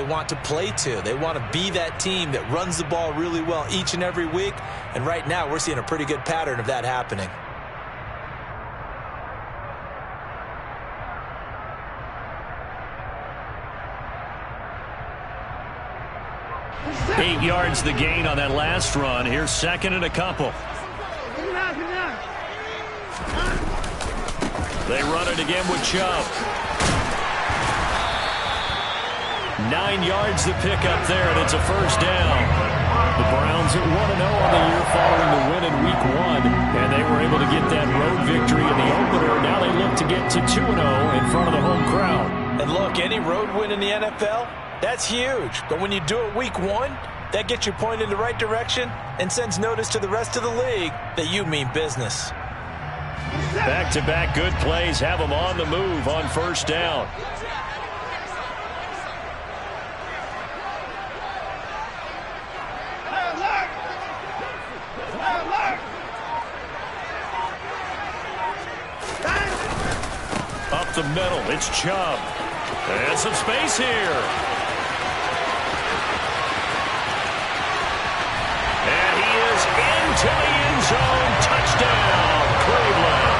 want to play to. They want to be that team that runs the ball really well each and every week. And right now, we're seeing a pretty good pattern of that happening. 8 yards the gain on that last run. Here's second and a couple. They run it again with Chubb. 9 yards the pickup there, and it's a first down. The Browns at 1-0 on the year following the win in Week 1, and they were able to get that road victory in the opener. Now they look to get to 2-0 in front of the home crowd. And look, any road win in the NFL, that's huge. But when you do it Week 1, that gets you pointed in the right direction and sends notice to the rest of the league that you mean business. Back-to-back good plays have them on the move on first down. Up the middle, it's Chubb. And some space here. And he is into the end zone. Touchdown, Cleveland.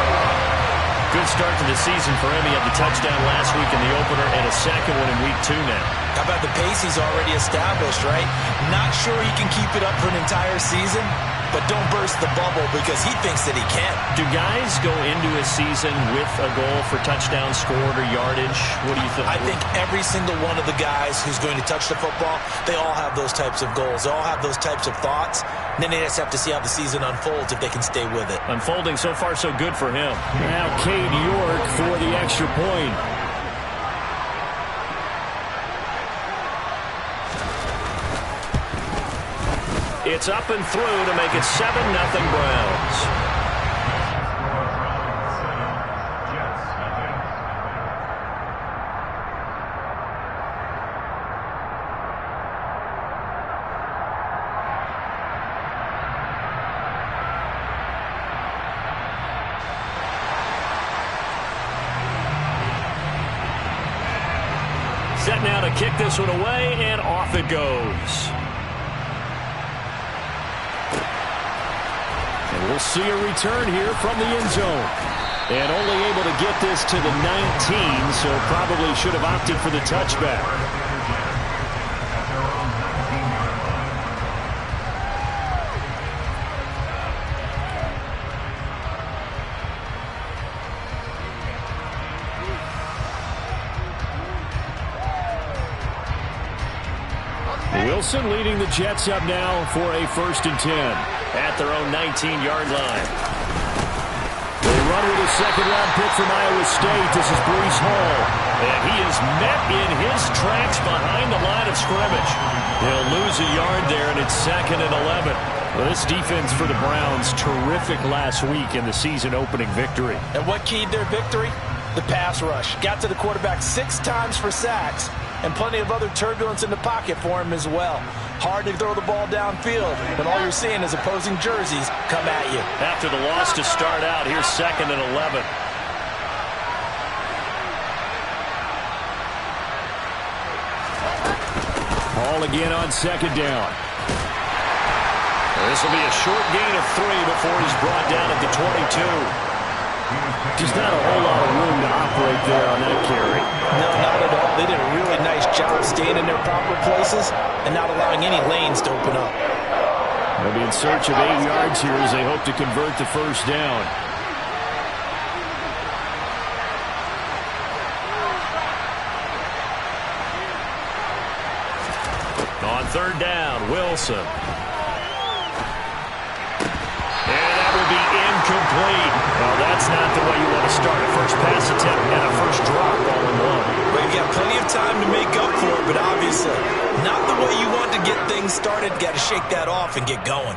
Good start to the season for him. He had the touchdown last week in the opener and a second one in Week 2 now. How about the pace he's already established, right? Not sure he can keep it up for an entire season, but don't burst the bubble because he thinks that he can. Do guys go into a season with a goal for touchdown scored or yardage? What do you think? I think every single one of the guys who's going to touch the football, they all have those types of goals. They all have those types of thoughts. And then they just have to see how the season unfolds if they can stay with it. Unfolding so far so good for him. Now Cade York for the extra point. It's up and through to make it 7-0 Browns. Set now to kick this one away, and off it goes. We'll see a return here from the end zone. And only able to get this to the 19, so probably should have opted for the touchback. Wilson leading the Jets up now for a 1st and 10 at their own 19-yard line. They run with a second-round pick from Iowa State. This is Breece Hall. And he is met in his tracks behind the line of scrimmage. They'll lose a yard there, and it's 2nd and 11. Well, this defense for the Browns, terrific last week in the season-opening victory. And what keyed their victory? The pass rush. Got to the quarterback 6 times for sacks, and plenty of other turbulence in the pocket for him as well. Hard to throw the ball downfield when all you're seeing is opposing jerseys come at you. After the loss to start out, here's 2nd and 11. Ball again on 2nd down. This will be a short gain of 3 before he's brought down at the 22. Just not a whole lot of room to operate there on that carry. No, not at all. They did a really nice job staying in their proper places and not allowing any lanes to open up. They'll be in search of 8 yards here as they hope to convert the first down. On 3rd down, Wilson. Incomplete. Well, that's not the way you want to start a first pass attempt and a first drop all in one. Well, you've got plenty of time to make up for it, but obviously not the way you want to get things started. Got to shake that off and get going.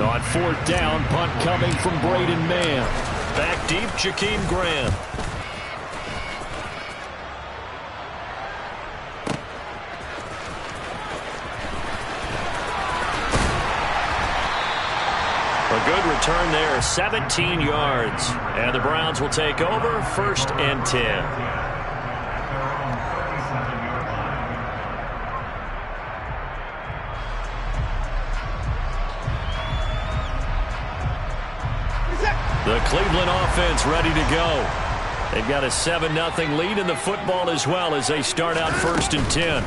On 4th down, punt coming from Braden Mann. Back deep, Jakeem Graham. return there, 17 yards. And the Browns will take over, 1st and 10. The Cleveland offense ready to go. They've got a 7-0 lead in the football as well as they start out 1st and 10.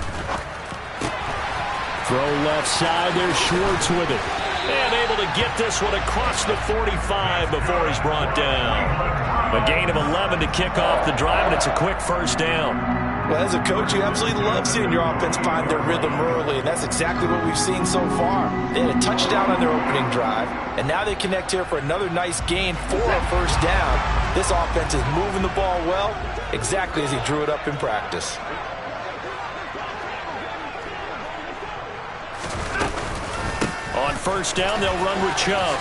Throw left side. There's Schwartz with it. And able to get this one across the 45 before he's brought down. A gain of 11 to kick off the drive, and it's a quick 1st down. Well, as a coach, you absolutely love seeing your offense find their rhythm early, and that's exactly what we've seen so far. They had a touchdown on their opening drive, and now they connect here for another nice gain for a 1st down. This offense is moving the ball well, exactly as he drew it up in practice. On 1st down, they'll run with Chubb.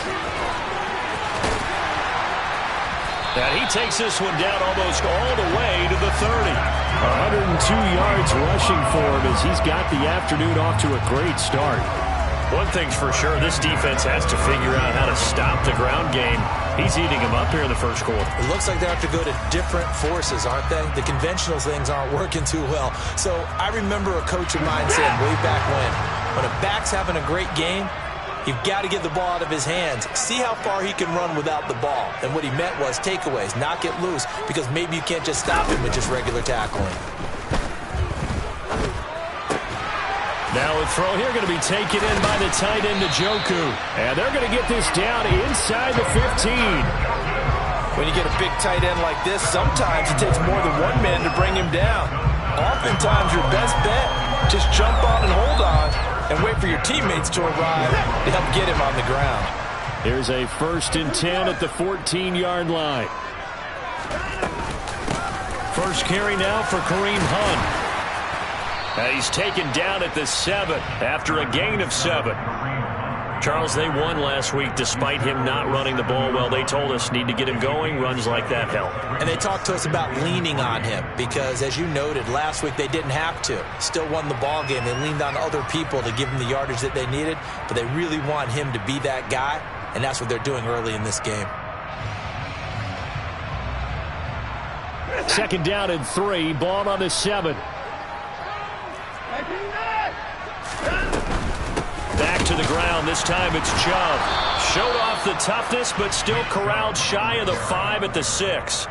And he takes this one down almost all the way to the 30. 102 yards rushing for him as he's got the afternoon off to a great start. One thing's for sure, this defense has to figure out how to stop the ground game. He's eating them up here in the 1st quarter. It looks like they have to go to different forces, aren't they? The conventional things aren't working too well. So I remember a coach of mine saying way back when a back's having a great game, you've got to get the ball out of his hands. See how far he can run without the ball. And what he meant was takeaways, knock it loose, because maybe you can't just stop him with just regular tackling. Now a throw here going to be taken in by the tight end Njoku. And they're going to get this down inside the 15. When you get a big tight end like this, sometimes it takes more than one man to bring him down. Oftentimes your best bet, just jump on and hold on and wait for your teammates to arrive to help get him on the ground. Here's a 1st and 10 at the 14-yard line. First carry now for Kareem Hunt. And he's taken down at the 7 after a gain of 7. Charles, they won last week despite him not running the ball well. They told us need to get him going. Runs like that help. And they talked to us about leaning on him because, as you noted, last week they didn't have to. Still won the ball game. They leaned on other people to give them the yardage that they needed, but they really want him to be that guy, and that's what they're doing early in this game. 2nd down and 3. Ball on the 7. Back to the ground. This time it's Chubb. Showed off the toughness, but still corralled shy of the 5 at the 6.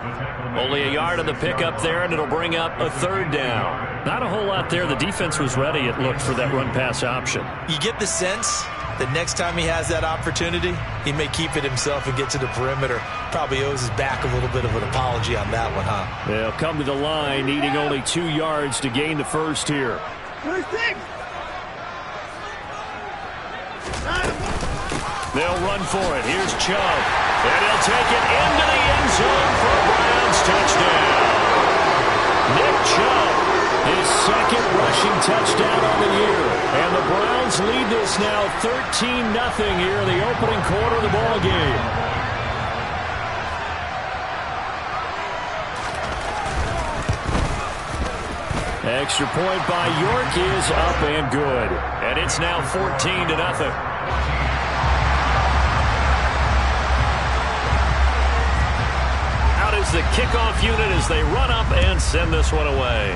Only a yard on the pickup there, and it'll bring up a 3rd down. Not a whole lot there. The defense was ready, it looked, for that run-pass option. You get the sense that next time he has that opportunity, he may keep it himself and get to the perimeter. Probably owes his back a little bit of an apology on that one, huh? They'll come to the line, needing only 2 yards to gain the 1st here. They'll run for it. Here's Chubb. And he'll take it into the end zone for a Browns touchdown. Nick Chubb, his 2nd rushing touchdown on the year. And the Browns lead this now 13-0 here in the opening quarter of the ball game. Extra point by York is up and good. And it's now 14-0. The kickoff unit as they run up and send this one away.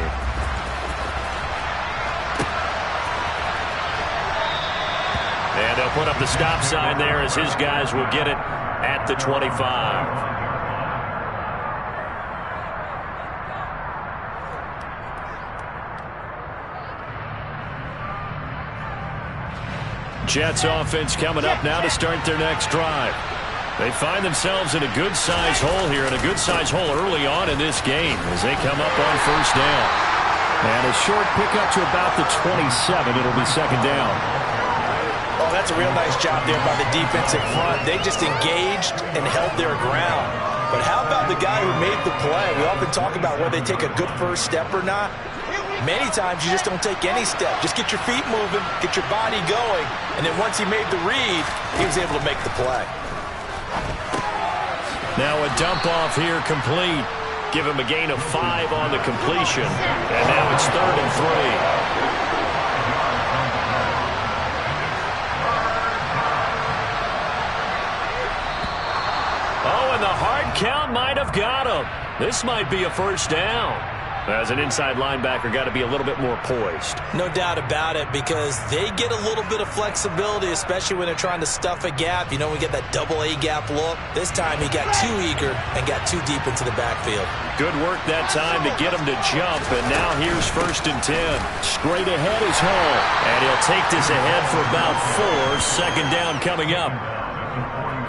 And they'll put up the stop sign there as his guys will get it at the 25. Jets offense coming up now to start their next drive. They find themselves in a good-sized hole here, and a good-sized hole early on in this game as they come up on 1st down. And a short pickup to about the 27. It'll be 2nd down. Oh, that's a real nice job there by the defensive front. They just engaged and held their ground. But how about the guy who made the play? We often talk about whether they take a good first step or not. Many times you just don't take any step. Just get your feet moving, get your body going, and then once he made the read, he was able to make the play. Now a dump off here complete. Give him a gain of 5 on the completion. And now it's 3rd and 3. count might have got him. This might be a first down. As an inside linebacker, got to be a little bit more poised. No doubt about it, because they get a little bit of flexibility, especially when they're trying to stuff a gap. You know, we get that double A gap look. This time he got too eager and got too deep into the backfield. Good work that time to get him to jump, and now here's 1st and 10. Straight ahead is Hall, and he'll take this ahead for about 4. 2nd down coming up.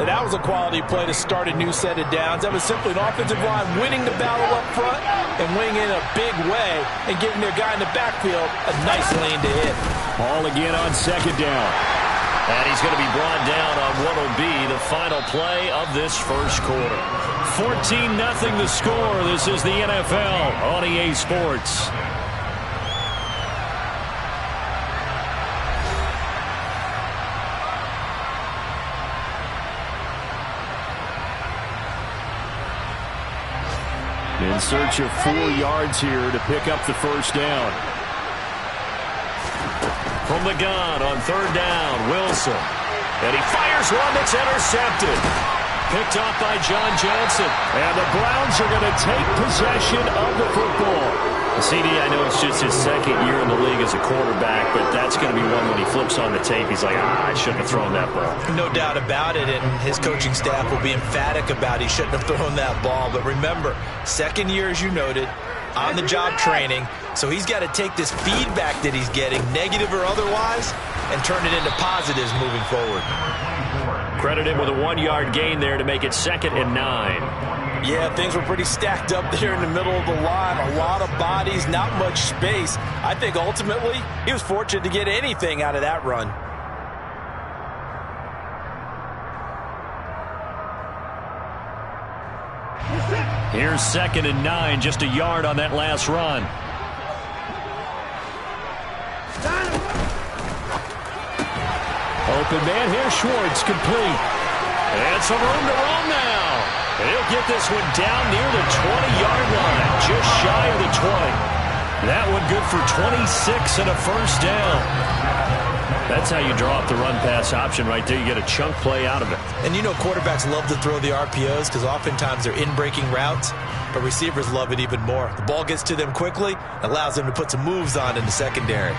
And that was a quality play to start a new set of downs. That was simply an offensive line winning the battle up front and winning in a big way and giving their guy in the backfield a nice lane to hit. Ball again on 2nd down. And he's going to be brought down on what will be the final play of this first quarter. 14-0 the score. This is the NFL on EA Sports. In search of 4 yards here to pick up the first down. From the gun on 3rd down, Wilson. And he fires one that's intercepted. Picked off by John Johnson. And the Browns are going to take possession of the football. CD, I know it's just his 2nd year in the league as a quarterback, but that's going to be one when he flips on the tape. He's like, I shouldn't have thrown that ball. No doubt about it, and his coaching staff will be emphatic about he shouldn't have thrown that ball. But remember, 2nd year, as you noted, on-the-job training, so he's got to take this feedback that he's getting, negative or otherwise, and turn it into positives moving forward. Credit him with a 1-yard gain there to make it 2nd and 9. Yeah, things were pretty stacked up there in the middle of the line. A lot of bodies, not much space. I think ultimately he was fortunate to get anything out of that run. Here's 2nd and 9, just a yard on that last run. Open man here, Schwartz, complete. And some room to roam now. He'll get this one down near the 20-yard line, just shy of the 20. That one good for 26 and a first down. That's how you draw up the run-pass option right there. You get a chunk play out of it. And you know quarterbacks love to throw the RPOs because oftentimes they're in-breaking routes, but receivers love it even more. The ball gets to them quickly, allows them to put some moves on in the secondary.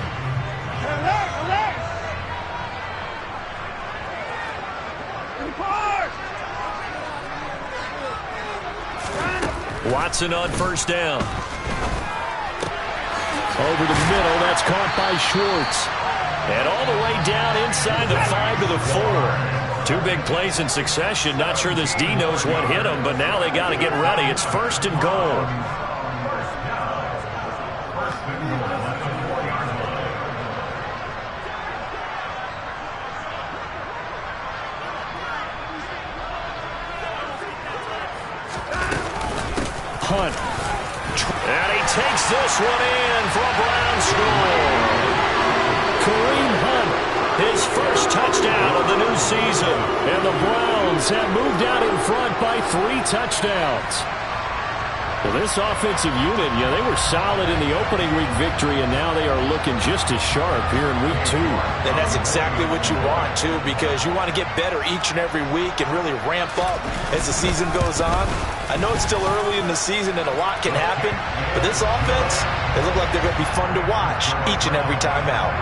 Watson on first down. Over the middle, that's caught by Schwartz. And all the way down inside the 5 to the 4. 2 big plays in succession. Not sure this D knows what hit him, but now they got to get ready. It's 1st and goal. Hunt. And he takes this one in for a Brown score. Kareem Hunt, his first touchdown of the new season. And the Browns have moved out in front by 3 touchdowns. Well, this offensive unit, yeah, they were solid in the opening week victory, and now they are looking just as sharp here in week 2. And that's exactly what you want, too, because you want to get better each and every week and really ramp up as the season goes on. I know it's still early in the season and a lot can happen, but this offense, they look like they're going to be fun to watch each and every time out.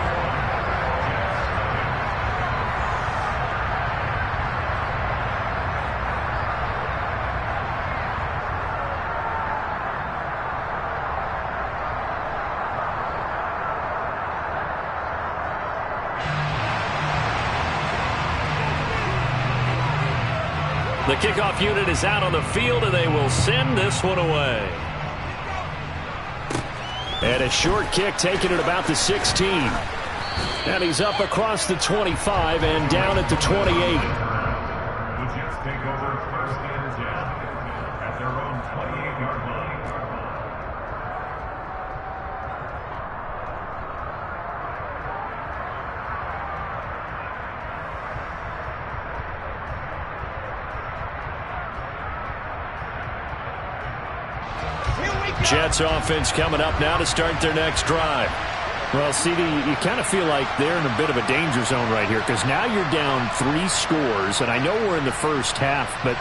The kickoff unit is out on the field, and they will send this one away. And a short kick taken at about the 16. And he's up across the 25 and down at the 28. The Jets take over 1st and 10 at their own 28-yard line. Jets offense coming up now to start their next drive. Well, CD, you kind of feel like they're in a bit of a danger zone right here because now you're down 3 scores, and I know we're in the first half, but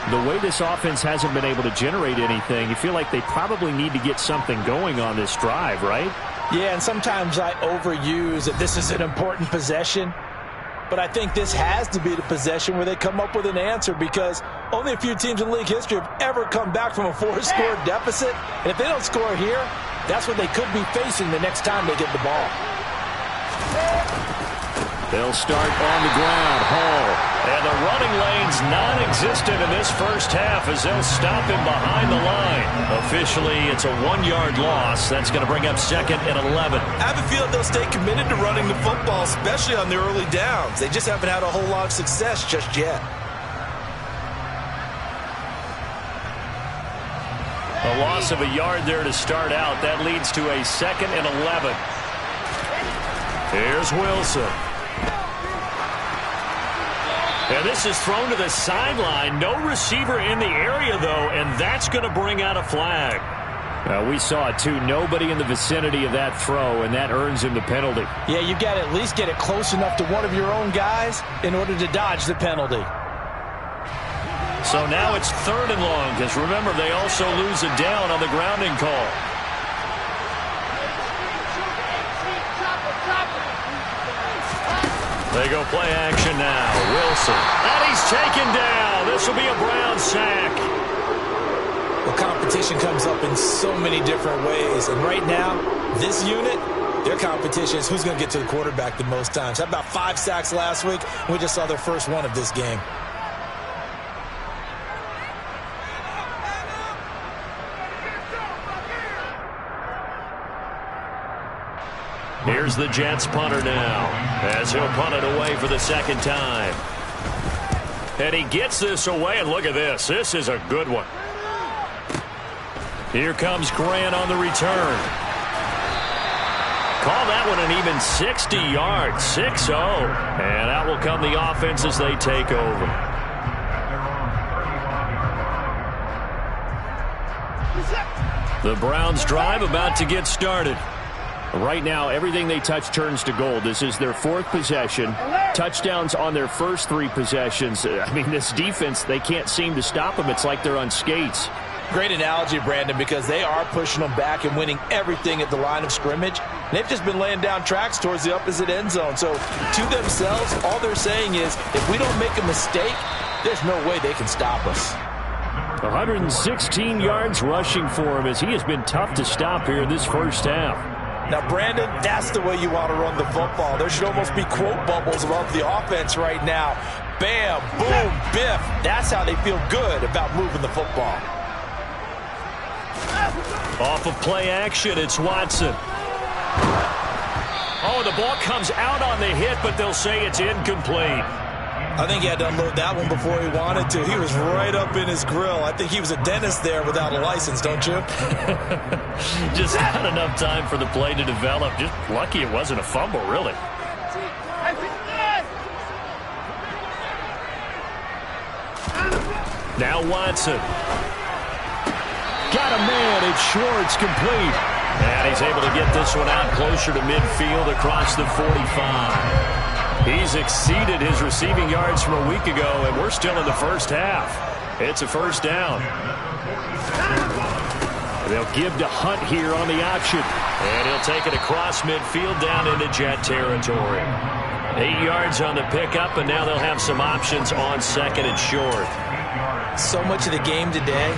the way this offense hasn't been able to generate anything, you feel like they probably need to get something going on this drive, right? Yeah, and sometimes I overuse that this is an important possession. But I think this has to be the possession where they come up with an answer, because only a few teams in league history have ever come back from a 4-score deficit. And if they don't score here, that's what they could be facing the next time they get the ball. They'll start on the ground. Hall. And the running lane's non-existent in this first half as they'll stop him behind the line. Officially, it's a 1-yard loss. That's going to bring up 2nd and 11. I have a feeling they'll stay committed to running the football, especially on the early downs. They just haven't had a whole lot of success just yet. A loss of a yard there to start out. That leads to a 2nd and 11. Here's Wilson. And this is thrown to the sideline. No receiver in the area, though, and that's going to bring out a flag. We saw it, too. Nobody in the vicinity of that throw, and that earns him the penalty. Yeah, you got to at least get it close enough to one of your own guys in order to dodge the penalty. So now it's 3rd and long, because remember, they also lose a down on the grounding call. They go play action now. Wilson. And he's taken down. This will be a Brown sack. Well, competition comes up in so many different ways. And right now, this unit, their competition is who's going to get to the quarterback the most times. Had about 5 sacks last week, and we just saw their first one of this game. Here's the Jets punter now, as he'll punt it away for the 2nd time. And he gets this away, and look at this. This is a good one. Here comes Grant on the return. Call that one an even 60 yards, 6-0. And out will come the offense as they take over. The Browns drive about to get started. Right now, everything they touch turns to gold. This is their 4th possession. Touchdowns on their first 3 possessions. I mean, this defense, they can't seem to stop them. It's like they're on skates. Great analogy, Brandon, because they are pushing them back and winning everything at the line of scrimmage. They've just been laying down tracks towards the opposite end zone. So to themselves, all they're saying is, if we don't make a mistake, there's no way they can stop us. 116 yards rushing for him, as he has been tough to stop here in this first half. Now, Brandon, that's the way you want to run the football. There should almost be quote bubbles above the offense right now. Bam, boom, biff. That's how they feel good about moving the football. Off of play action, it's Watson. Oh, the ball comes out on the hit, but they'll say it's incomplete. I think he had to unload that one before he wanted to. He was right up in his grill. I think he was a dentist there without a license, don't you? Just not enough time for the play to develop. Just lucky it wasn't a fumble, really. Now Watson. Got a man. It's short. It's complete. And he's able to get this one out closer to midfield across the 45. He's exceeded his receiving yards from a week ago, and we're still in the first half. It's a first down. They'll give to Hunt here on the option. And he'll take it across midfield down into Jet territory. 8 yards on the pickup, and now they'll have some options on 2nd and short. So much of the game today,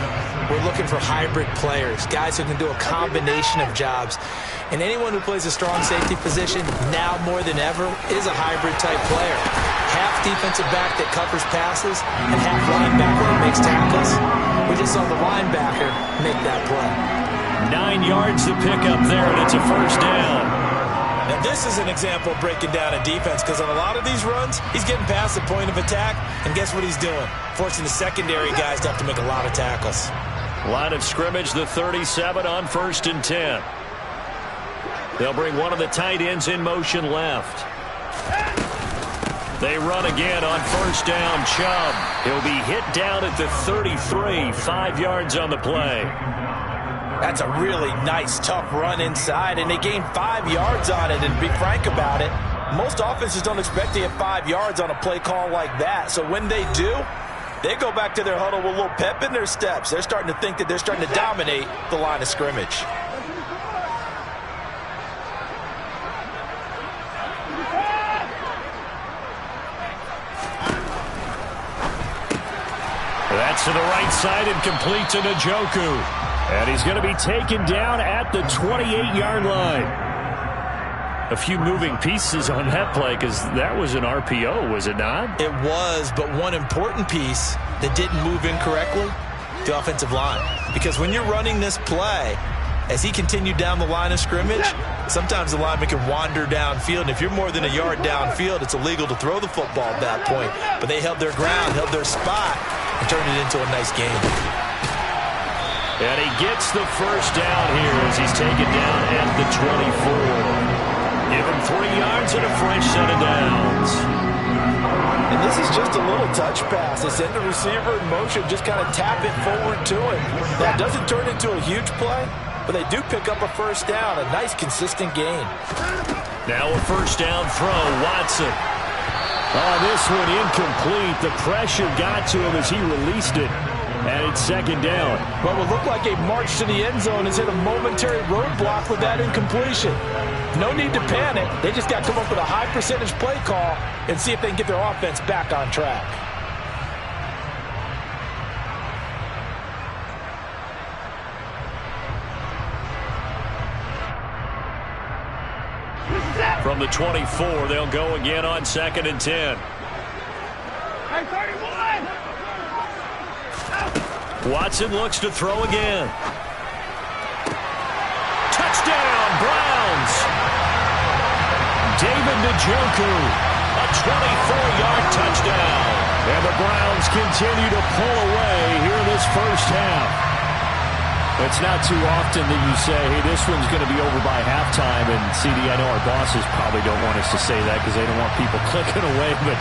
we're looking for hybrid players, guys who can do a combination of jobs. And anyone who plays a strong safety position, now more than ever, is a hybrid-type player. Half defensive back that covers passes, and half linebacker that makes tackles. We just saw the linebacker make that play. 9 yards to pick up there, and it's a first down. Now, this is an example of breaking down a defense, because on a lot of these runs, he's getting past the point of attack, and guess what he's doing? Forcing the secondary guys to have to make a lot of tackles. Line of scrimmage, the 37 on 1st and 10. They'll bring one of the tight ends in motion left. They run again on 1st down. Chubb. He'll be hit down at the 33, 5 yards on the play. That's a really nice, tough run inside, and they gained 5 yards on it. And to be frank about it, most offenses don't expect to get 5 yards on a play call like that. So when they do, They go back to their huddle with a little pep in their steps. They're starting to think that they're starting to dominate the line of scrimmage. That's to the right side and complete to Njoku. And he's going to be taken down at the 28-yard line. A few moving pieces on that play because that was an RPO, was it not? It was, but one important piece that didn't move incorrectly, the offensive line. Because when you're running this play, as he continued down the line of scrimmage, sometimes the lineman can wander downfield. And if you're more than a yard downfield, it's illegal to throw the football at that point. But they held their ground, held their spot, and turned it into a nice game. And he gets the first down here as he's taken down at the 24. Give him 3 yards and a fresh set of downs. And this is just a little touch pass. They send the receiver in motion, just kind of tap it forward to him. That doesn't turn into a huge play, but they do pick up a first down, a nice consistent gain. Now a first down throw, Watson. Oh, this one incomplete. The pressure got to him as he released it. And it's second down. What would look like a march to the end zone is hit a momentary roadblock with that incompletion. No need to panic. They just got to come up with a high percentage play call and see if they can get their offense back on track. From the 24, they'll go again on 2nd and 10. Watson looks to throw again. Touchdown, Browns! David Njoku, a 24-yard touchdown. And the Browns continue to pull away here in this first half. It's not too often that you say, hey, this one's going to be over by halftime. And, CD, I know our bosses probably don't want us to say that because they don't want people clicking away, but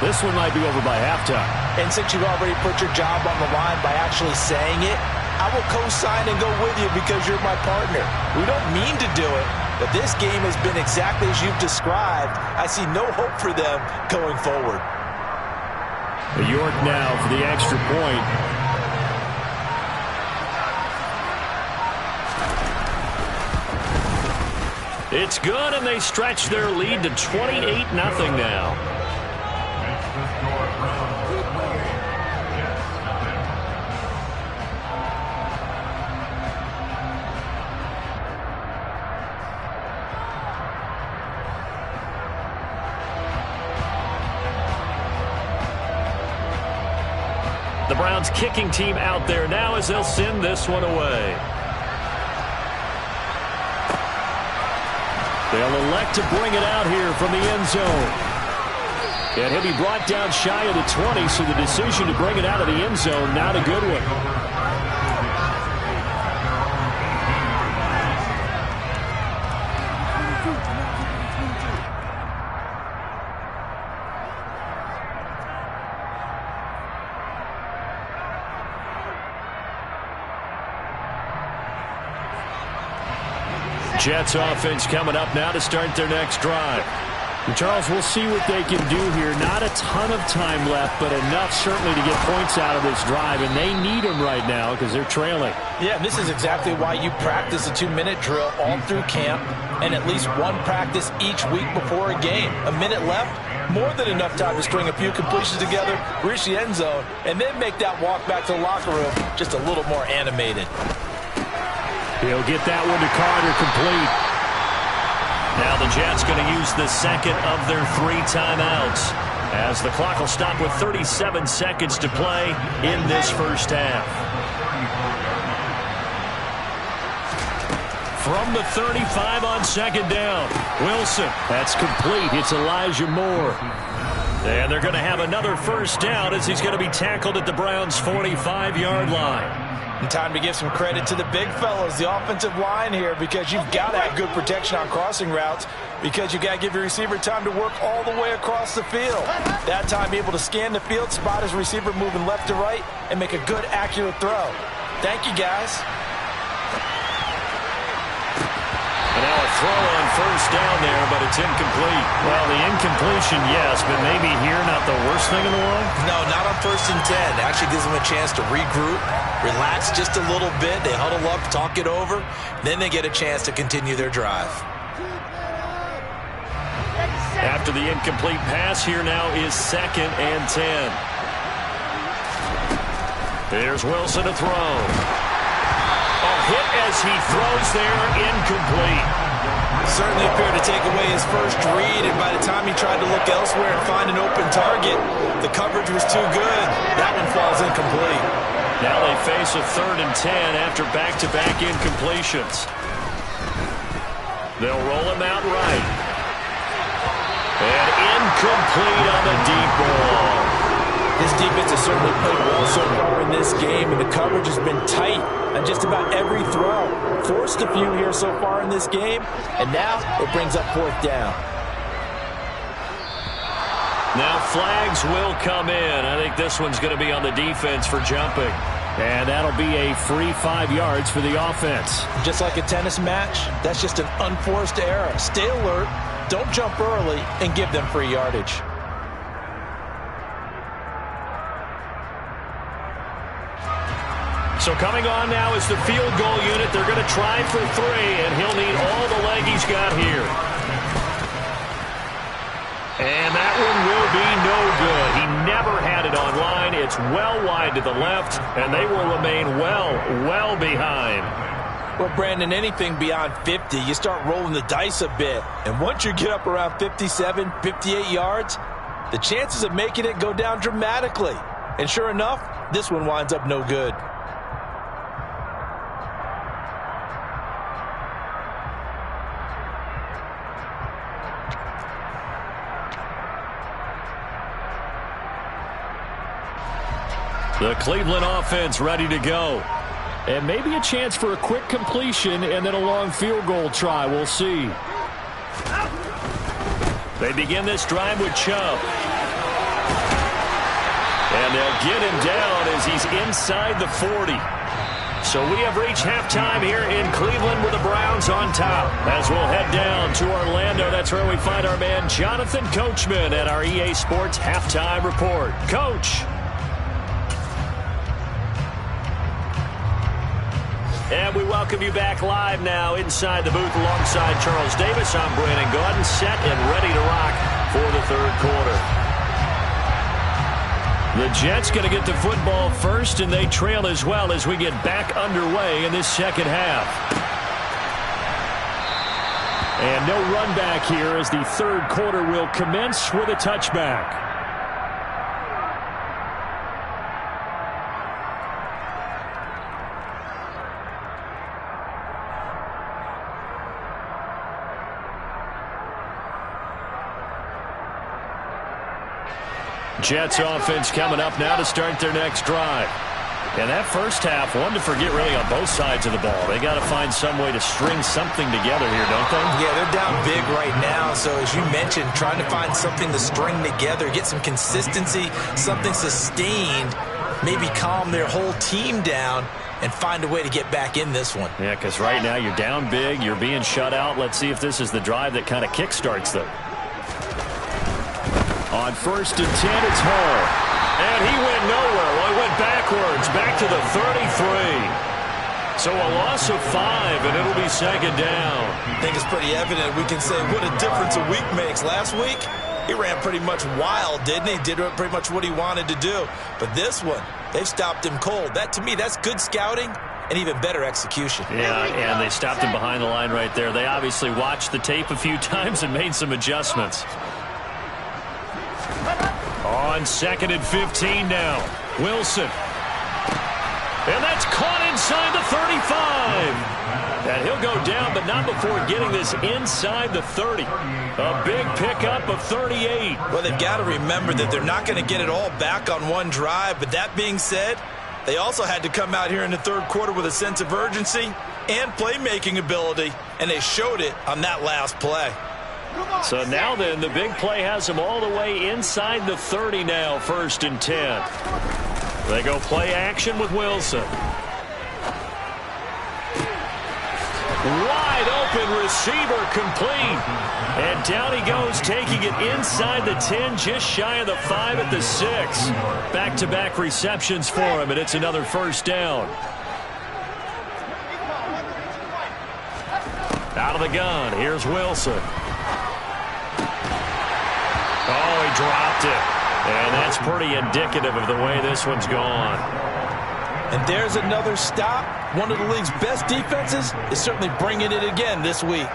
this one might be over by halftime. And since you've already put your job on the line by actually saying it, I will co-sign and go with you because you're my partner. We don't mean to do it, but this game has been exactly as you've described. I see no hope for them going forward. York now for the extra point. It's good, and they stretch their lead to 28-0 now. The Browns kicking team out there now as they'll send this one away. They'll elect to bring it out here from the end zone. And he'll be brought down shy of the 20, so the decision to bring it out of the end zone, not a good one. Jets offense coming up now to start their next drive. And Charles, we'll see what they can do here. Not a ton of time left, but enough certainly to get points out of this drive, and they need them right now because they're trailing. Yeah, this is exactly why you practice a 2-minute drill all through camp and at least one practice each week before a game. A minute left, more than enough time to string a few completions together, reach the end zone, and then make that walk back to the locker room just a little more animated. He'll get that one to Carter, complete. Now the Jets going to use the second of their 3 timeouts as the clock will stop with 37 seconds to play in this first half. From the 35 on second down, Wilson. That's complete. It's Elijah Moore. And they're going to have another first down as he's going to be tackled at the Browns' 45-yard line. And time to give some credit to the big fellas, the offensive line here, because you've got to have good protection on crossing routes because you've got to give your receiver time to work all the way across the field. That time, be able to scan the field, spot his receiver moving left to right, and make a good, accurate throw. Thank you, guys. And now a throw on first down there, but it's incomplete. Well, the incompletion, yes, but maybe here not the worst thing in the world? No, not on 1st and 10. It actually gives them a chance to regroup, relax just a little bit. They huddle up, talk it over. Then they get a chance to continue their drive. After the incomplete pass, here now is 2nd and 10. Here's Wilson to throw. A hit as he throws there, incomplete. Certainly appeared to take away his first read, and by the time he tried to look elsewhere and find an open target, the coverage was too good. That one falls incomplete. Now they face a 3rd and 10 after back-to-back incompletions. They'll roll him out right. And incomplete on the deep ball. This defense has certainly played well so far in this game, and the coverage has been tight on just about every throw. Forced a few here so far in this game, and now it brings up 4th down. Now flags will come in. I think this one's going to be on the defense for jumping. And that'll be a free 5 yards for the offense. Just like a tennis match, that's just an unforced error. Stay alert, don't jump early, and give them free yardage. So coming on now is the field goal unit. They're going to try for 3, and he'll need all the leg he's got here. And that one will be no good. He never had it on line. It's well wide to the left, and they will remain well behind. Well, Brandon, anything beyond 50, you start rolling the dice a bit. And once you get up around 57, 58 yards, the chances of making it go down dramatically. And sure enough, this one winds up no good. The Cleveland offense ready to go. And maybe a chance for a quick completion and then a long field goal try. We'll see. They begin this drive with Chubb. And they'll get him down as he's inside the 40. So we have reached halftime here in Cleveland with the Browns on top. As we'll head down to Orlando, that's where we find our man Jonathan Coachman at our EA Sports Halftime Report. Coach. And we welcome you back live now inside the booth alongside Charles Davis. I'm Brandon Gaudin, set and ready to rock for the 3rd quarter. The Jets going to get the football first, and they trail as well as we get back underway in this 2nd half. And no run back here as the 3rd quarter will commence with a touchback. Jets offense coming up now to start their next drive. And that first half, one to forget really on both sides of the ball. They got to find some way to string something together here, don't they? Yeah, they're down big right now. So as you mentioned, trying to find something to string together, get some consistency, something sustained, maybe calm their whole team down and find a way to get back in this one. Yeah, because right now you're down big, you're being shut out. Let's see if this is the drive that kind of kickstarts them. On 1st and 10, it's Hall. And he went nowhere. Well, he went backwards, back to the 33. So a loss of 5, and it'll be 2nd down. I think it's pretty evident. We can say what a difference a week makes. Last week, he ran pretty much wild, didn't he? Did pretty much what he wanted to do. But this one, they've stopped him cold. That, to me, that's good scouting and even better execution. Yeah, and they stopped him behind the line right there. They obviously watched the tape a few times and made some adjustments. On 2nd and 15 now. Wilson. And that's caught inside the 35. And he'll go down, but not before getting this inside the 30. A big pickup of 38. Well, they've got to remember that they're not going to get it all back on one drive. But that being said, they also had to come out here in the 3rd quarter with a sense of urgency and playmaking ability. And they showed it on that last play. So now then, the big play has them all the way inside the 30 now, 1st and 10. They go play action with Wilson. Wide open receiver complete. And down he goes, taking it inside the 10, just shy of the 5 at the 6. Back-to-back receptions for him, and it's another first down. Out of the gun, here's Wilson. Oh, he dropped it. And that's pretty indicative of the way this one's gone. And there's another stop. One of the league's best defenses is certainly bringing it again this week.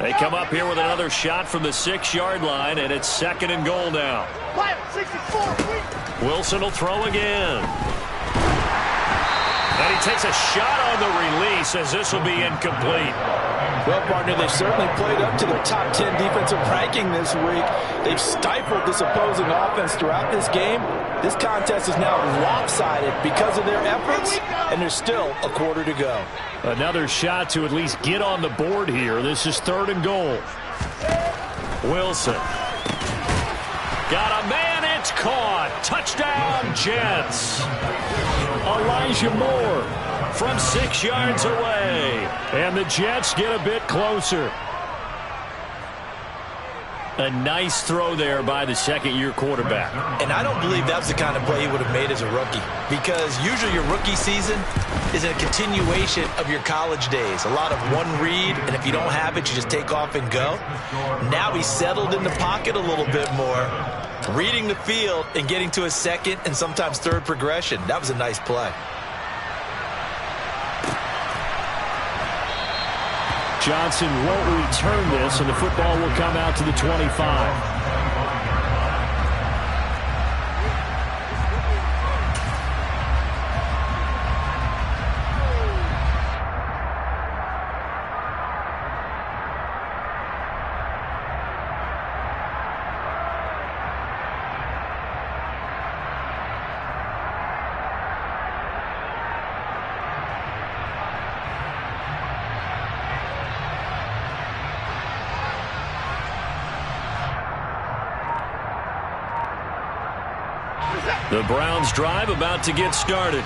They come up here with another shot from the 6-yard line, and it's 2nd and goal now. Wilson will throw again. And he takes a shot on the release as this will be incomplete. Well, partner, they've certainly played up to their top 10 defensive ranking this week. They've stifled this opposing offense throughout this game. This contest is now lopsided because of their efforts, and there's still a quarter to go. Another shot to at least get on the board here. This is 3rd and goal. Wilson. Got a man, it's caught. Touchdown, Jets. Elijah Moore from 6 yards away. And the Jets get a bit closer. A nice throw there by the second-year quarterback. And I don't believe that's the kind of play he would have made as a rookie, because usually your rookie season is a continuation of your college days. A lot of one read, and if you don't have it, you just take off and go. Now he's settled in the pocket a little bit more, reading the field and getting to a second and sometimes third progression. That was a nice play. Johnson won't return this, and the football will come out to the 25. The Browns drive about to get started.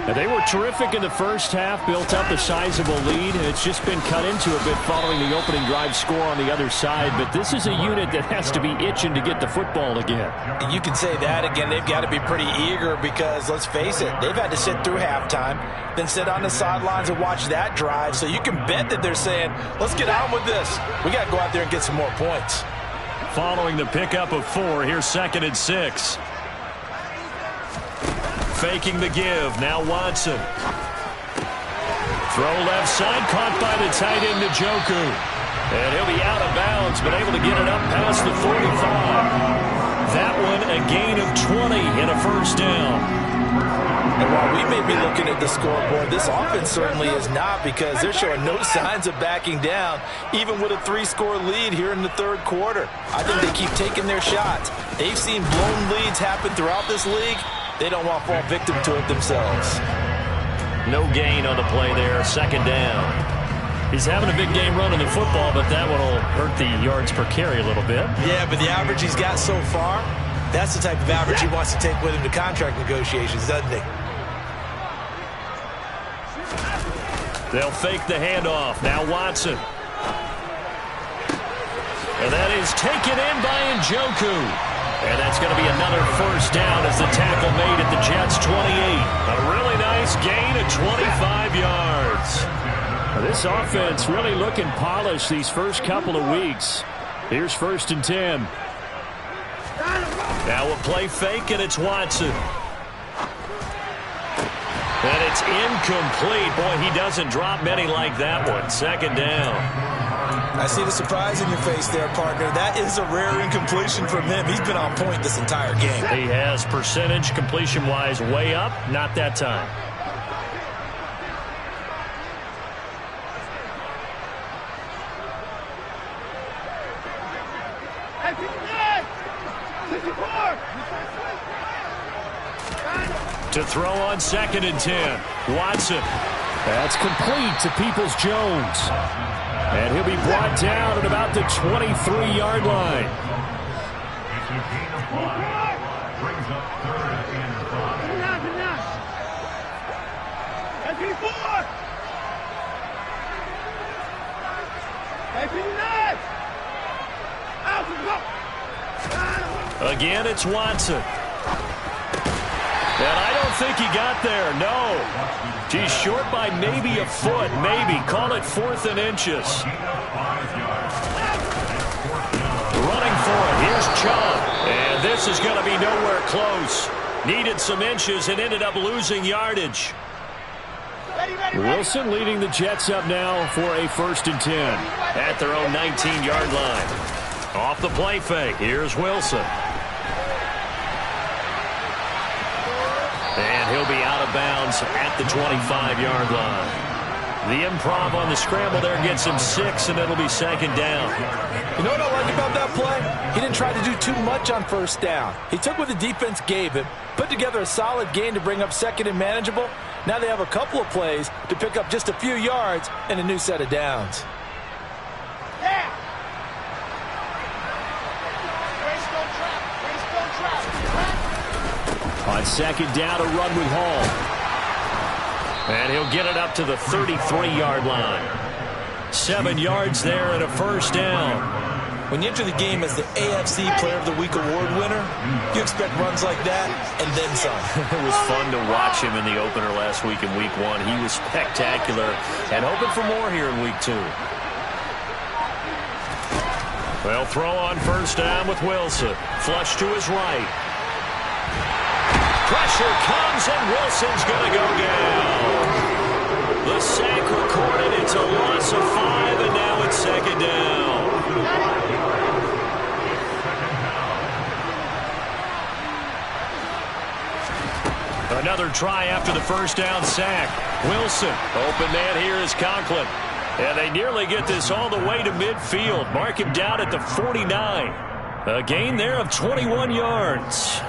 And they were terrific in the first half, built up a sizable lead, and it's just been cut into a bit following the opening drive score on the other side. But this is a unit that has to be itching to get the football again. And you can say that again. They've got to be pretty eager because, let's face it, they've had to sit through halftime, then sit on the sidelines and watch that drive. So you can bet that they're saying, let's get on with this. We got to go out there and get some more points. Following the pickup of 4, here's 2nd and 6. Faking the give. Now Watson. Throw left side. Caught by the tight end, Njoku. And he'll be out of bounds, but able to get it up past the 45. That one a gain of 20 and a first down. And while we may be looking at the scoreboard, this offense certainly is not, because they're showing no signs of backing down, even with a 3-score lead here in the third quarter. I think they keep taking their shots. They've seen blown leads happen throughout this league. They don't want to fall victim to it themselves. No gain on the play there. 2nd down. He's having a big game running the football, but that one will hurt the yards per carry a little bit. Yeah, but the average he's got so far, that's the type of average he wants to take with him to contract negotiations, doesn't he? They'll fake the handoff. Now Watson. And that is taken in by Njoku. And that's going to be another first down as the tackle made at the Jets' 28. A really nice gain of 25 yards. Now this offense really looking polished these first couple of weeks. Here's 1st and 10. Now a play fake, and it's Watson. And it's incomplete. Boy, he doesn't drop many like that one. 2nd down. I see the surprise in your face there, partner. That is a rare incompletion from him. He's been on point this entire game. He has percentage completion-wise way up. Not that time. To throw on 2nd and 10. Watson. That's complete to Peoples-Jones. And he'll be brought down at about the 23-yard line. to gain a 5. Brings up 3rd and 5. Again, it's Watson. And I don't think he got there, no. He's short by maybe a foot, maybe. Call it 4th and inches. Running for it, here's Chubb. And this is going to be nowhere close. Needed some inches and ended up losing yardage. Wilson leading the Jets up now for a 1st and 10 at their own 19-yard line. Off the play fake, here's Wilson. And he'll be out of bounds at the 25-yard line. The improv on the scramble there gets him 6, and it'll be 2nd down. You know what I like about that play? He didn't try to do too much on 1st down. He took what the defense gave him, put together a solid gain to bring up 2nd and manageable. Now they have a couple of plays to pick up just a few yards and a new set of downs. On 2nd down, a run with Hall. And he'll get it up to the 33-yard line. 7 yards there and a 1st down. When you enter the game as the AFC Player of the Week award winner, you expect runs like that and then some. It was fun to watch him in the opener last week in Week 1. He was spectacular and hoping for more here in Week 2. Well, throw on 1st down with Wilson. Flush to his right. Pressure comes, and Wilson's going to go down. The sack recorded. It's a loss of 5, and now it's 2nd down. Another try after the 1st down sack. Wilson, open man here is Conklin. And they nearly get this all the way to midfield. Mark him down at the 49. A gain there of 21 yards.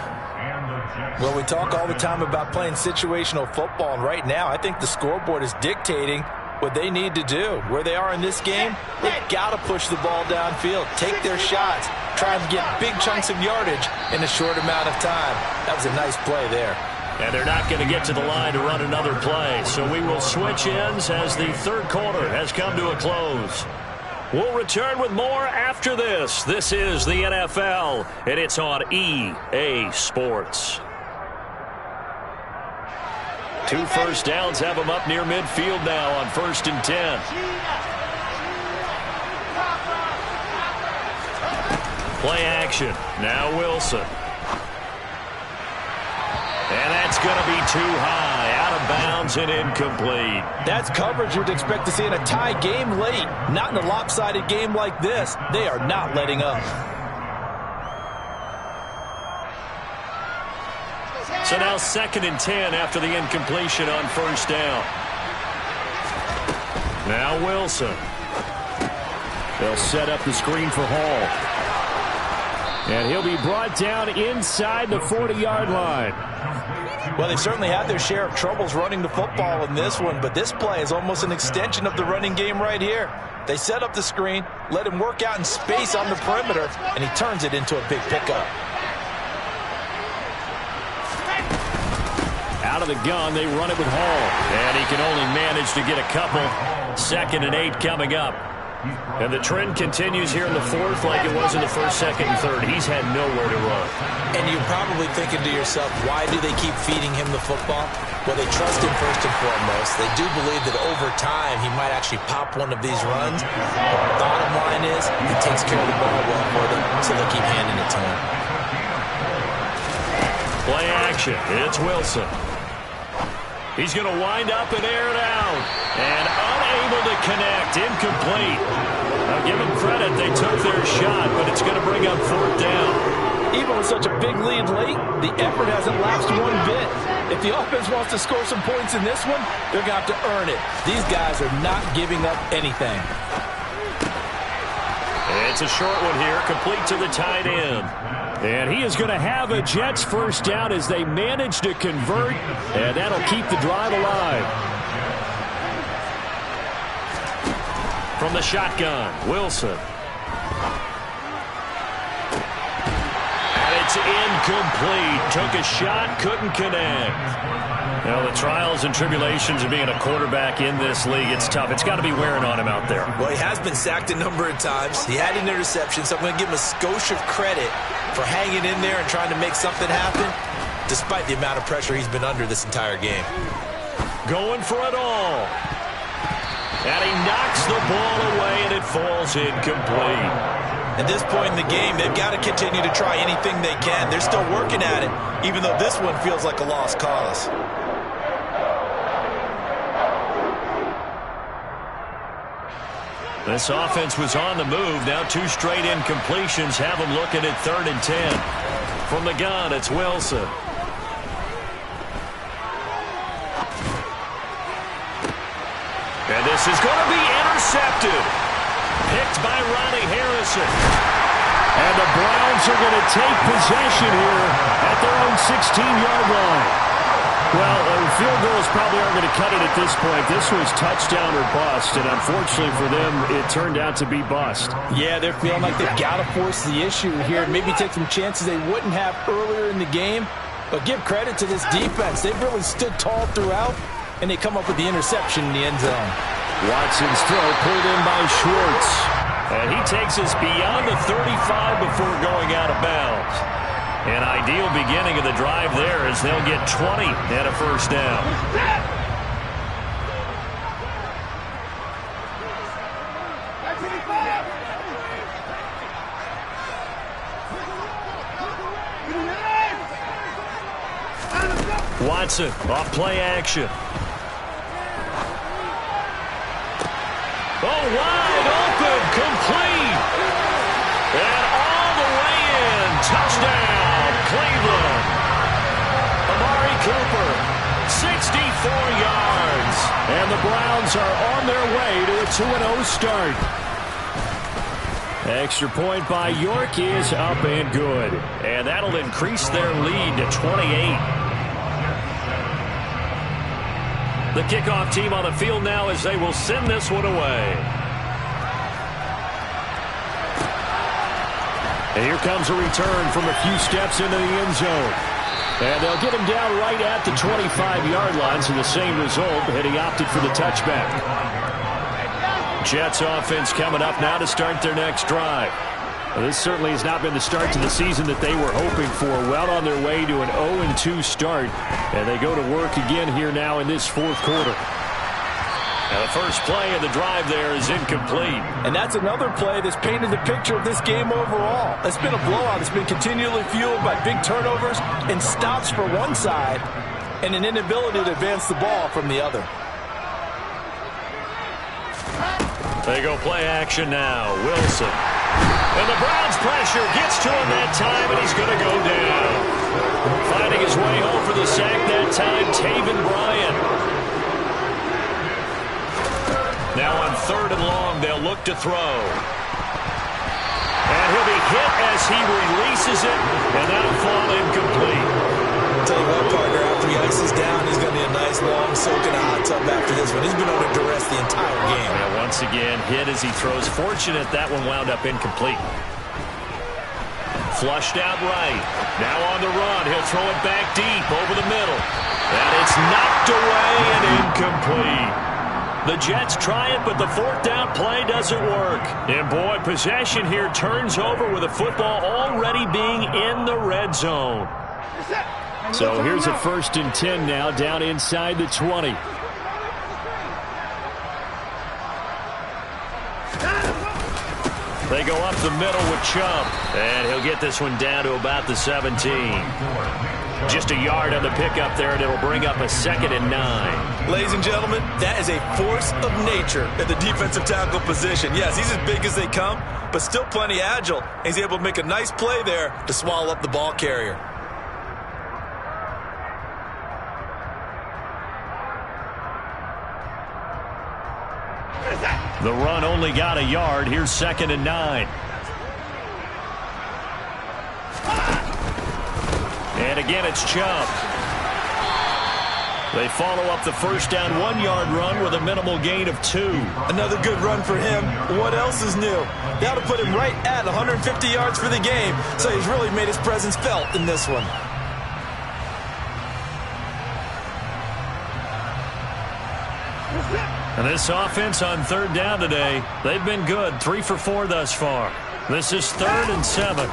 Well, we talk all the time about playing situational football, and right now I think the scoreboard is dictating what they need to do. Where they are in this game, they've got to push the ball downfield, take their shots, try and get big chunks of yardage in a short amount of time. That was a nice play there. And they're not going to get to the line to run another play, so we will switch ends as the 3rd quarter has come to a close. We'll return with more after this. This is the NFL, and it's on EA Sports. 2 1st downs have them up near midfield now on 1st and 10. Play action. Now Wilson. And that's going to be too high. Out of bounds and incomplete. That's coverage you'd expect to see in a tie game late. Not in a lopsided game like this. They are not letting up. So now 2nd and 10 after the incompletion on 1st down. Now Wilson. They'll set up the screen for Hall. And he'll be brought down inside the 40-yard line. Well, they certainly had their share of troubles running the football in this one, but this play is almost an extension of the running game right here. They set up the screen, let him work out in space on the perimeter, and he turns it into a big pickup. Out of the gun, they run it with Hall. And he can only manage to get a couple. 2nd and 8 coming up. And the trend continues here in the 4th like it was in the 1st, 2nd, and 3rd. He's had nowhere to run. And you're probably thinking to yourself, why do they keep feeding him the football? Well, they trust him first and foremost. They do believe that over time he might actually pop one of these runs. But the bottom line is he takes care of the ball well for them, so they'll keep handing it to him. Play action. It's Wilson. He's going to wind up and air it out. And unable to connect. Incomplete. I'll give them credit. They took their shot, but it's going to bring up 4th down. Even with such a big lead late, the effort hasn't lapsed one bit. If the offense wants to score some points in this one, they're going to have to earn it. These guys are not giving up anything. It's a short one here, complete to the tight end. And he is going to have a Jets 1st down as they manage to convert, and that'll keep the drive alive. From the shotgun, Wilson. It's incomplete. Took a shot, couldn't connect. Well, the trials and tribulations of being a quarterback in this league, it's tough. It's got to be wearing on him out there. Well, he has been sacked a number of times. He had an interception, so I'm going to give him a skosh of credit for hanging in there and trying to make something happen, despite the amount of pressure he's been under this entire game. Going for it all. And he knocks the ball away, and it falls incomplete. At this point in the game, they've got to continue to try anything they can. They're still working at it, even though this one feels like a lost cause. This offense was on the move. Now 2 straight incompletions have them looking at 3rd and 10. From the gun, it's Wilson. And this is going to be intercepted. Picked by Ronnie Harrison. And the Browns are going to take possession here at their own 16-yard line. Well, field goals probably aren't going to cut it at this point. This was touchdown or bust, and unfortunately for them, it turned out to be bust. Yeah, they're feeling like they've got to force the issue here. Maybe take some chances they wouldn't have earlier in the game. But give credit to this defense. They've really stood tall throughout, and they come up with the interception in the end zone. Watson's throw pulled in by Schwartz. And he takes us beyond the 35 before going out of bounds. An ideal beginning of the drive there as they'll get 20 and a first down. Watson off play action. Oh, wide open, complete. And all the way in. Touchdown, Cleveland. Amari Cooper, 64 yards. And the Browns are on their way to a 2-0 start. Extra point by York is up and good. And that'll increase their lead to 28. The kickoff team on the field now as they will send this one away. And here comes a return from a few steps into the end zone. And they'll get him down right at the 25-yard line, so the same result, and he opted for the touchback. Jets offense coming up now to start their next drive. Well, this certainly has not been the start to the season that they were hoping for. Well on their way to an 0-2 start. And they go to work again here now in this 4th quarter. Now the first play of the drive there is incomplete. And that's another play that's painted the picture of this game overall. It's been a blowout. It's been continually fueled by big turnovers and stops for one side and an inability to advance the ball from the other. They go play action now. Wilson. And the Browns pressure gets to him that time, and he's going to go down. Finding his way home for the sack that time, Taven Bryan. Now on 3rd and long, they'll look to throw. And he'll be hit as he releases it, and that'll fall incomplete. I'll tell you what, partner, after he ices down, he's going to be a nice, long soak in a hot tub after this one. He's been under duress the entire game. Yeah, once again, hit as he throws. Fortunate that one wound up incomplete. Flushed out right. Now on the run. He'll throw it back deep over the middle. And it's knocked away and incomplete. The Jets try it, but the 4th down play doesn't work. And boy, possession here turns over with the football already being in the red zone. So here's a 1st and 10 now down inside the 20. They go up the middle with Chubb. And he'll get this one down to about the 17. Just a yard on the pickup there, and it'll bring up a 2nd and 9. Ladies and gentlemen, that is a force of nature at the defensive tackle position. Yes, he's as big as they come, but still plenty agile. He's able to make a nice play there to swallow up the ball carrier. The run only got a yard. Here's 2nd and 9. And again, it's Chubb. They follow up the first down 1-yard run with a minimal gain of 2. Another good run for him. What else is new? That'll put him right at 150 yards for the game, so he's really made his presence felt in this one. And this offense on third down today, they've been good. 3 for 4 thus far. This is 3rd and 7.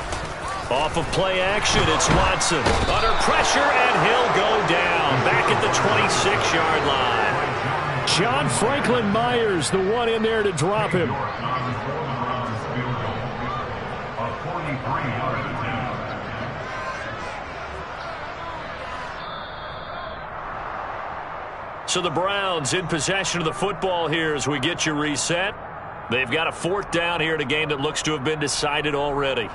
Off of play action, it's Watson. Under pressure, and he'll go down. Back at the 26-yard line. John Franklin Myers, the one in there to drop him. So the Browns in possession of the football here as we get you reset. They've got a 4th down here in a game that looks to have been decided already.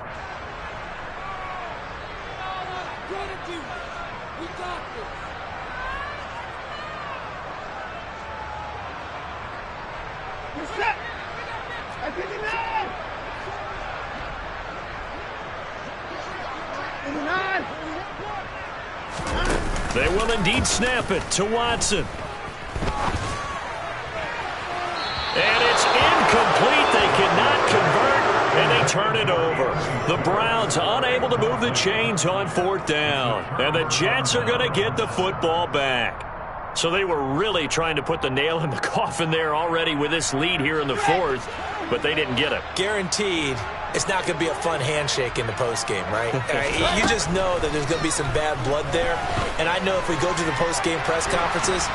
They will indeed snap it to Watson. And it's incomplete. They cannot convert, and they turn it over. The Browns unable to move the chains on 4th down. And the Jets are going to get the football back. So they were really trying to put the nail in the coffin there already with this lead here in the 4th, but they didn't get it. Guaranteed. It's not going to be a fun handshake in the postgame, right? You just know that there's going to be some bad blood there. And I know if we go to the postgame press conferences,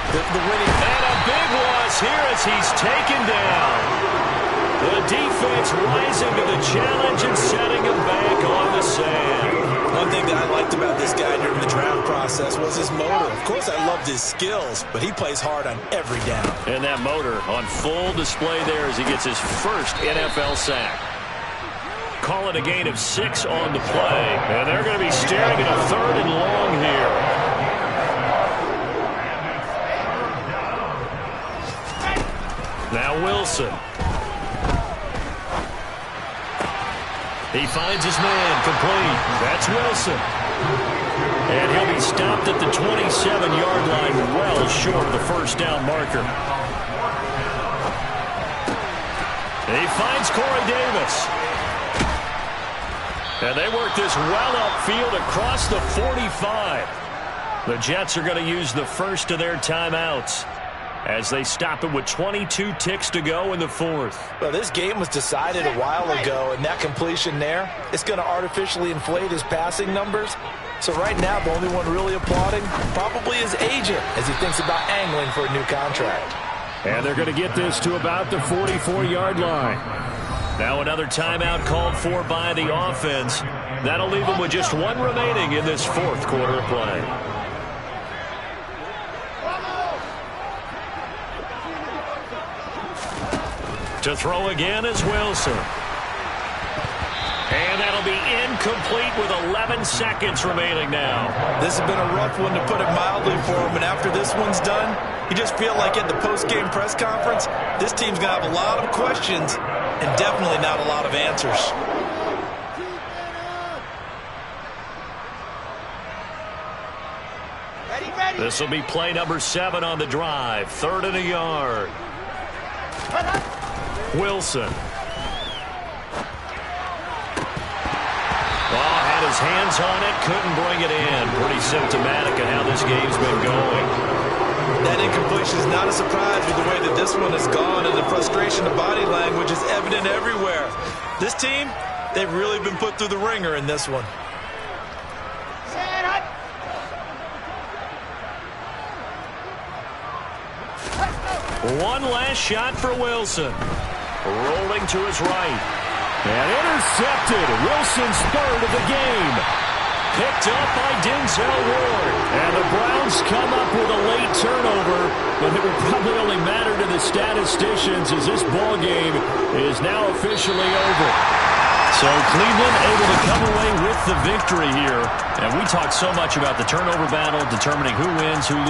the winning... And a big loss here as he's taken down. The defense rising to the challenge and setting him back on the sand. One thing that I liked about this guy during the draft process was his motor. Of course, I loved his skills, but he plays hard on every down. And that motor on full display there as he gets his first NFL sack. Call it a gain of 6 on the play. And they're going to be staring at a 3rd and long here. Now Wilson. He finds his man complete. That's Wilson. And he'll be stopped at the 27-yard line, well short of the first down marker. He finds Corey Davis. And they work this well upfield across the 45. The Jets are going to use the first of their timeouts as they stop it with 22 ticks to go in the 4th. Well, this game was decided a while ago, and that completion there, it's going to artificially inflate his passing numbers. So right now, the only one really applauding probably his agent as he thinks about angling for a new contract. And they're going to get this to about the 44-yard line. Now another timeout called for by the offense. That'll leave them with just 1 remaining in this 4th quarter of play. To throw again is Wilson. And that'll be incomplete with 11 seconds remaining now. This has been a rough one, to put it mildly, for him. And after this one's done, you just feel like at the post-game press conference, this team's going to have a lot of questions and definitely not a lot of answers. This will be play number 7 on the drive. 3rd and a yard. Wilson. Had his hands on it, couldn't bring it in. Pretty symptomatic of how this game's been going. That incompletion is not a surprise with the way that this one has gone, and the frustration of body language is evident everywhere. This team, they've really been put through the ringer in this one. One last shot for Wilson. Rolling to his right. And intercepted. Wilson's 3rd of the game. Picked up by Denzel Ward. And the Browns come up with a late turnover, but it will probably only matter to the statisticians as this ball game is now officially over. So Cleveland able to come away with the victory here. And we talked so much about the turnover battle, determining who wins, who loses.